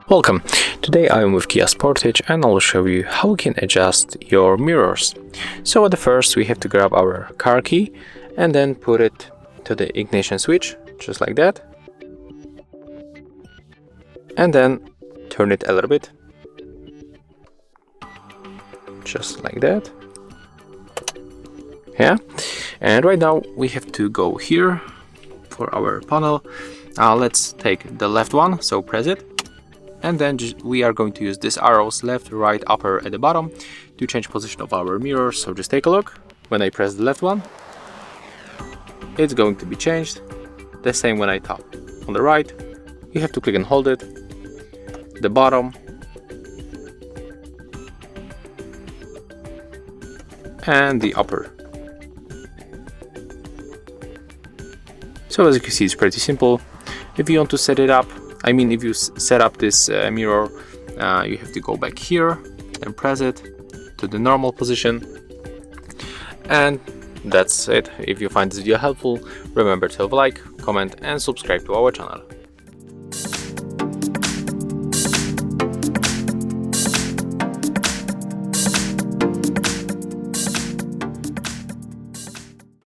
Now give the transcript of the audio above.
Welcome! Today I am with Kia Sportage and I will show you how we can adjust your mirrors. So at the first we have to grab our car key and then put it to the ignition switch, just like that. And then turn it a little bit, just like that. Yeah, and right now we have to go here for our panel. Let's take the left one, so press it. And then we are going to use these arrows, left, right, upper at the bottom, to change position of our mirror. So just take a look. When I press the left one, it's going to be changed. The same when I tap on the right. You have to click and hold it. The bottom. And the upper. So as you can see, it's pretty simple. If you want to set it up, if you set up this mirror, you have to go back here and press it to the normal position. And that's it. If you find this video helpful, remember to leave a like, comment and subscribe to our channel.